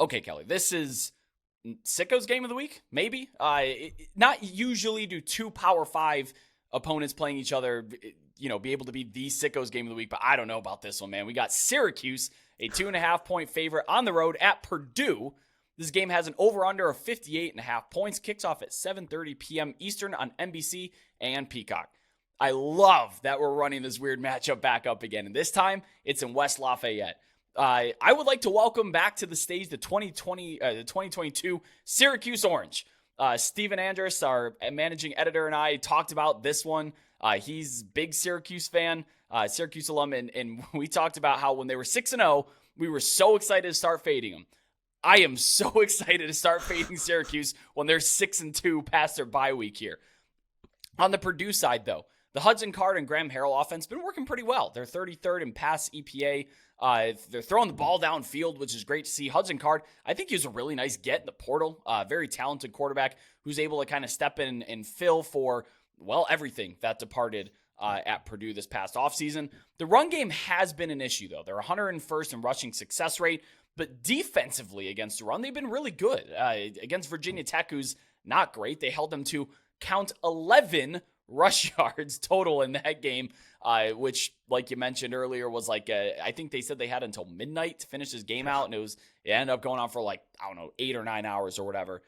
Okay, Kelly, this is Sicko's game of the week, maybe. Not usually do two Power 5 opponents playing each other, be able to be the Sicko's game of the week, but I don't know about this one, man. We got Syracuse, a 2.5-point favorite on the road at Purdue. This game has an over-under of 58.5 points, kicks off at 7:30 p.m. Eastern on NBC and Peacock. I love that we're running this weird matchup back up again, and this time it's in West Lafayette. I would like to welcome back to the stage the 2022 Syracuse Orange. Steven Andrus, our managing editor, and I talked about this one. He's a big Syracuse fan, Syracuse alum, and we talked about how when they were 6-0, we were so excited to start fading them. I am so excited to start fading Syracuse when they're 6-2 past their bye week here. On the Purdue side, though, the Hudson Card and Graham Harrell offense been working pretty well. They're 33rd in pass EPA. They're throwing the ball downfield, which is great to see. Hudson Card, I think he was a really nice get in the portal. Very talented quarterback who's able to kind of step in and fill for, everything that departed at Purdue this past offseason. The run game has been an issue, though. They're 101st in rushing success rate, but defensively against the run, they've been really good. Against Virginia Tech, who's not great, they held them to count 11 rush yards total in that game, which, like you mentioned earlier, was I think they said they had until midnight to finish this game out, and it ended up going on for 8 or 9 hours or whatever.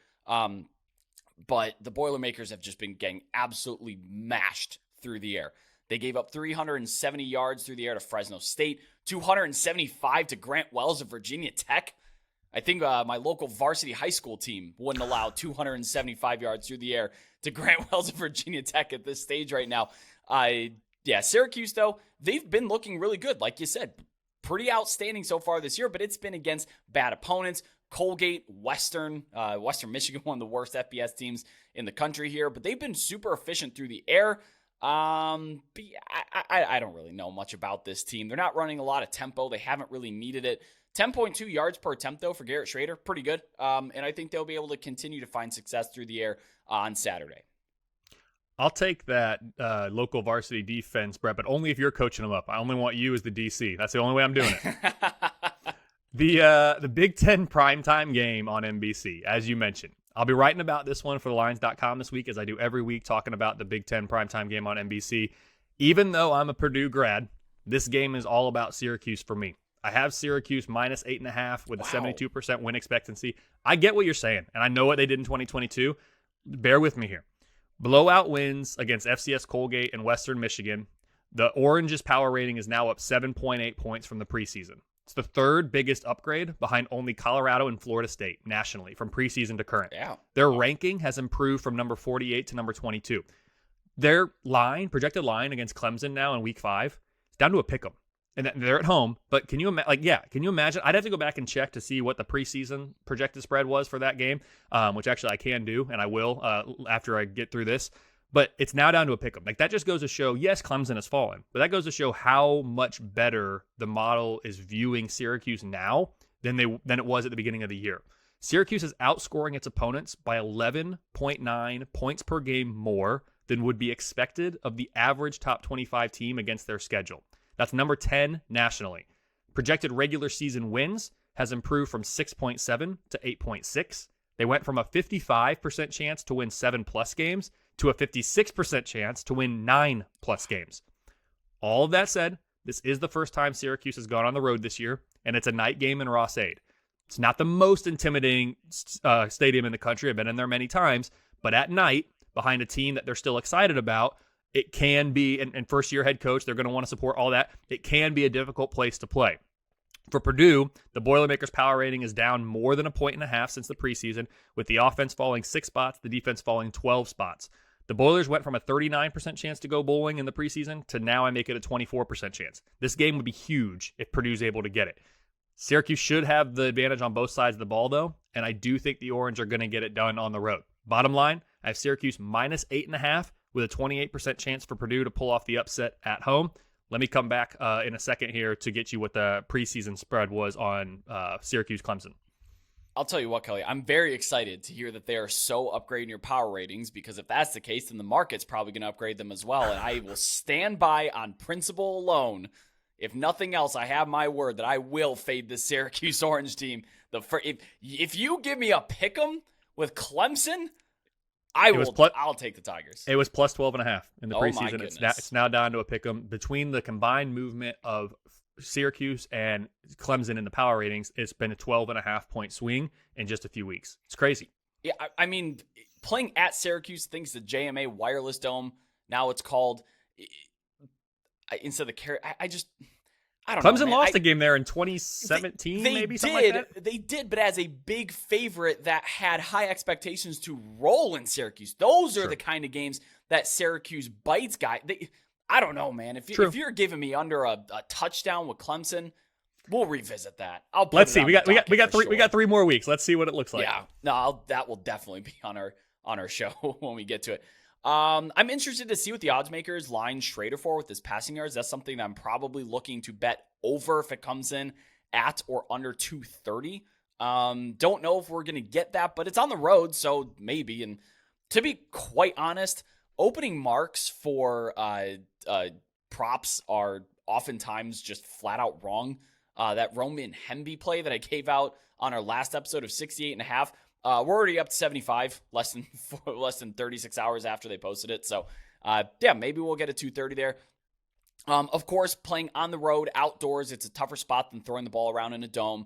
But the Boilermakers have just been getting absolutely mashed through the air. They gave up 370 yards through the air to Fresno State, 275 to Grant Wells of Virginia Tech. I think my local varsity high school team wouldn't allow 275 yards through the air to Grant Wells of Virginia Tech at this stage right now. Syracuse, though, they've been looking really good. Like you said, pretty outstanding so far this year, but it's been against bad opponents. Colgate, Western Michigan, one of the worst FBS teams in the country here, but they've been super efficient through the air. I don't really know much about this team. They're not running a lot of tempo. They haven't really needed it. 10.2 yards per attempt, though, for Garrett Schrader. Pretty good. And I think they'll be able to continue to find success through the air on Saturday. I'll take that local varsity defense, Brett, but only if you're coaching them up. I only want you as the DC. That's the only way I'm doing it. The Big Ten primetime game on NBC, as you mentioned. I'll be writing about this one for thelines.com this week, as I do every week, talking about the Big Ten primetime game on NBC. Even though I'm a Purdue grad, this game is all about Syracuse for me. I have Syracuse minus 8.5 with a 72% win expectancy. I get what you're saying, and I know what they did in 2022. Bear with me here. Blowout wins against FCS Colgate and Western Michigan. The Orange's power rating is now up 7.8 points from the preseason. It's the third biggest upgrade behind only Colorado and Florida State nationally from preseason to current. Yeah. Their ranking has improved from number 48 to number 22. Their projected line against Clemson now in week 5, it's down to a pick 'em. And they're at home, but can you imagine? I'd have to go back and check to see what the preseason projected spread was for that game, which actually I can do, and I will after I get through this. But it's now down to a pick-em. That just goes to show, yes, Clemson has fallen, but that goes to show how much better the model is viewing Syracuse now than it was at the beginning of the year. Syracuse is outscoring its opponents by 11.9 points per game more than would be expected of the average top 25 team against their schedule. That's number 10 nationally. Projected regular season wins has improved from 6.7 to 8.6. They went from a 55% chance to win 7+ games to a 56% chance to win 9+ games. All of that said, this is the first time Syracuse has gone on the road this year, and it's a night game in Ross-Ade. It's not the most intimidating stadium in the country. I've been in there many times, but at night, behind a team that they're still excited about, it can be, and first-year head coach, they're going to want to support all that. It can be a difficult place to play. For Purdue, the Boilermakers' power rating is down more than 1.5 points since the preseason, with the offense falling 6 spots, the defense falling 12 spots. The Boilers went from a 39% chance to go bowling in the preseason to now I make it a 24% chance. This game would be huge if Purdue's able to get it. Syracuse should have the advantage on both sides of the ball, though, and I do think the Orange are going to get it done on the road. Bottom line, I have Syracuse minus 8.5 with a 28% chance for Purdue to pull off the upset at home. Let me come back in a second here to get you what the preseason spread was on Syracuse-Clemson. I'll tell you what, Kelly, I'm very excited to hear that they are so upgrading your power ratings, because if that's the case, then the market's probably going to upgrade them as well. And I will stand by on principle alone. if nothing else, I have my word that I will fade the Syracuse Orange team. If you give me a pick'em with Clemson, I'll take the Tigers. It was plus 12.5 in the preseason. My It's now down to a pick'em. Between the combined movement of Syracuse and Clemson in the power ratings, it's been a 12.5 point swing in just a few weeks. It's crazy. Yeah, I mean, playing at Syracuse, thinks the JMA Wireless Dome, now it's called, instead of the I don't know. Clemson lost a game there in 2017, maybe something like that. They did, but as a big favorite that had high expectations to roll in Syracuse. Those are the kind of games that Syracuse bites guys. I don't know, man. If you're giving me under a touchdown with Clemson, we'll revisit that. Let's see. We got 3 more weeks. Let's see what it looks like. Yeah, no, that will definitely be on our show when we get to it. I'm interested to see what the odds makers line Schrader for with his passing yards. That's something that I'm probably looking to bet over if it comes in at or under 230. Don't know if we're going to get that, but it's on the road, so maybe. And to be quite honest, opening marks for props are oftentimes just flat out wrong. That Roman Hemby play that I gave out on our last episode of 68.5, we're already up to 75, less than 36 hours after they posted it. So, maybe we'll get a 230 there. Of course, playing on the road, outdoors, it's a tougher spot than throwing the ball around in a dome.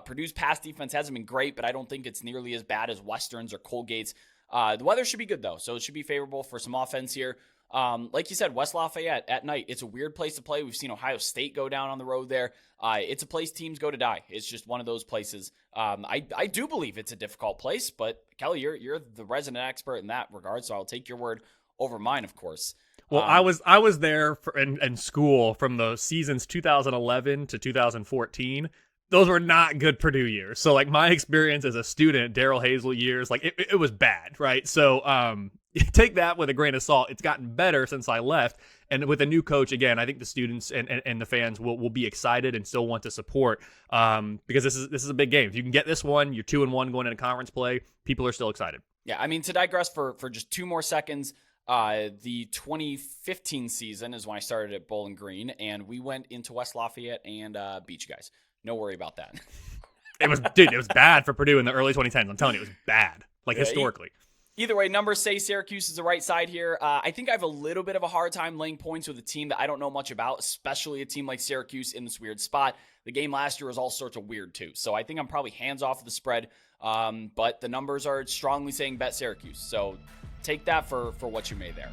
Purdue's pass defense hasn't been great, but I don't think it's nearly as bad as Western's or Colgate's. The weather should be good, though, so it should be favorable for some offense here. Like you said, West Lafayette at night, it's a weird place to play. We've seen Ohio State go down on the road there. It's a place teams go to die. It's just one of those places. I do believe it's a difficult place, but Kelly, you're the resident expert in that regard, so I'll take your word over mine, of course. Well, I was there in school from the seasons 2011 to 2014. Those were not good Purdue years. So, like, my experience as a student, Daryl Hazel years, like, it was bad, right? So, take that with a grain of salt. It's gotten better since I left. And with a new coach, again, I think the students and the fans will be excited and still want to support because this is a big game. If you can get this one, you're 2-1 going into conference play. People are still excited. Yeah, I mean, to digress for just 2 more seconds, the 2015 season is when I started at Bowling Green, and we went into West Lafayette and beat you guys. No worry about that. It was bad for Purdue in the early 2010s. I'm telling you, it was bad, historically. Either way, numbers say Syracuse is the right side here. I think I have a little bit of a hard time laying points with a team that I don't know much about, especially a team like Syracuse in this weird spot. The game last year was all sorts of weird, too. So I think I'm probably hands off the spread, but the numbers are strongly saying bet Syracuse. So take that for what you may there.